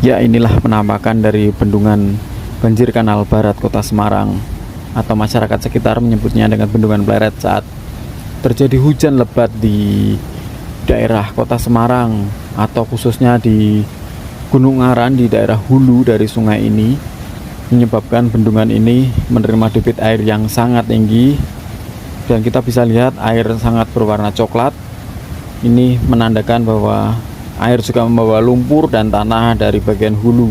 Ya, inilah penampakan dari bendungan banjir Kanal Barat Kota Semarang, atau masyarakat sekitar menyebutnya dengan Bendungan Pleret, saat terjadi hujan lebat di daerah Kota Semarang, atau khususnya di Gunung Aran di daerah hulu dari sungai ini, menyebabkan bendungan ini menerima debit air yang sangat tinggi, dan kita bisa lihat air sangat berwarna coklat. Ini menandakan bahwa air juga membawa lumpur dan tanah dari bagian hulu.